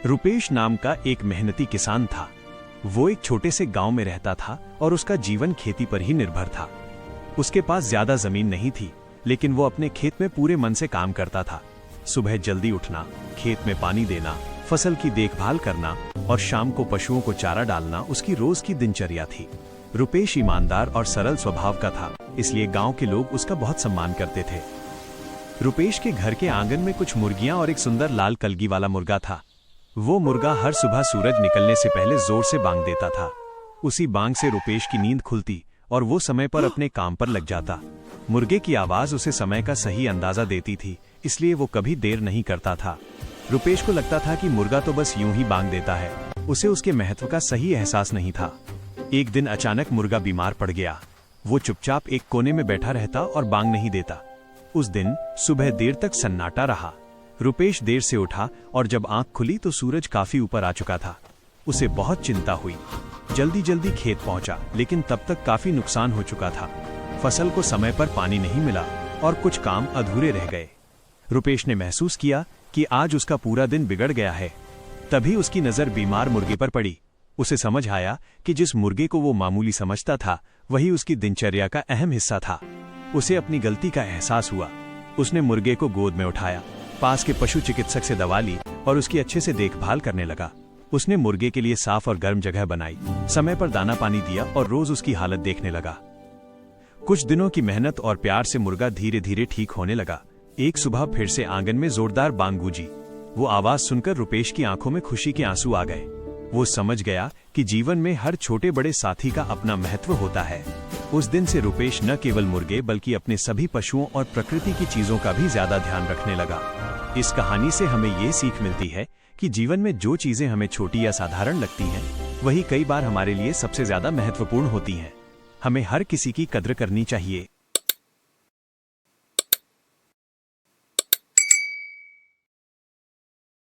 रुपेश नाम का एक मेहनती किसान था। वो एक छोटे से गांव में रहता था और उसका जीवन खेती पर ही निर्भर था। उसके पास ज्यादा जमीन नहीं थी, लेकिन वो अपने खेत में पूरे मन से काम करता था। सुबह जल्दी उठना, खेत में पानी देना, फसल की देखभाल करना और शाम को पशुओं को चारा डालना उसकी रोज की दिनचर्या थी। रुपेश ईमानदार और सरल स्वभाव का था, इसलिए गांव के लोग उसका बहुत सम्मान करते थे। रुपेश के घर के आंगन में कुछ मुर्गियां और एक सुंदर लाल कलगी वाला मुर्गा था। वो मुर्गा हर सुबह सूरज निकलने से पहले जोर से बांग देता था। उसी बांग से रुपेश की नींद खुलती और वो समय पर अपने काम पर लग जाता। मुर्गे की आवाज उसे समय का सही अंदाजा देती थी, इसलिए वो कभी देर नहीं करता था। रुपेश को लगता था कि मुर्गा तो बस यूं ही बांग देता है, उसे उसके महत्व का सही एहसास नहीं था। एक दिन अचानक मुर्गा बीमार पड़ गया। वो चुपचाप एक कोने में बैठा रहता और बांग नहीं देता। उस दिन सुबह देर तक सन्नाटा रहा। रुपेश देर से उठा और जब आंख खुली तो सूरज काफी ऊपर आ चुका था। उसे बहुत चिंता हुई। जल्दी जल्दी खेत पहुंचा, लेकिन तब तक काफी नुकसान हो चुका था। फसल को समय पर पानी नहीं मिला और कुछ काम अधूरे रह गए। रुपेश ने महसूस किया कि आज उसका पूरा दिन बिगड़ गया है। तभी उसकी नजर बीमार मुर्गे पर पड़ी। उसे समझ आया कि जिस मुर्गे को वो मामूली समझता था, वही उसकी दिनचर्या का अहम हिस्सा था। उसे अपनी गलती का एहसास हुआ। उसने मुर्गे को गोद में उठाया, पास के पशु चिकित्सक से दवा ली और उसकी अच्छे से देखभाल करने लगा। उसने मुर्गे के लिए साफ और गर्म जगह बनाई, समय पर दाना पानी दिया और रोज उसकी हालत देखने लगा। कुछ दिनों की मेहनत और प्यार से मुर्गा धीरे धीरे ठीक होने लगा। एक सुबह फिर से आंगन में जोरदार बांग गूंजी। वो आवाज सुनकर रुपेश की आंखों में खुशी के आंसू आ गए। वो समझ गया कि जीवन में हर छोटे बड़े साथी का अपना महत्व होता है। उस दिन से रुपेश न केवल मुर्गे बल्कि अपने सभी पशुओं और प्रकृति की चीजों का भी ज्यादा ध्यान रखने लगा। इस कहानी से हमें ये सीख मिलती है कि जीवन में जो चीजें हमें छोटी या साधारण लगती हैं, वही कई बार हमारे लिए सबसे ज्यादा महत्वपूर्ण होती हैं। हमें हर किसी की कद्र करनी चाहिए।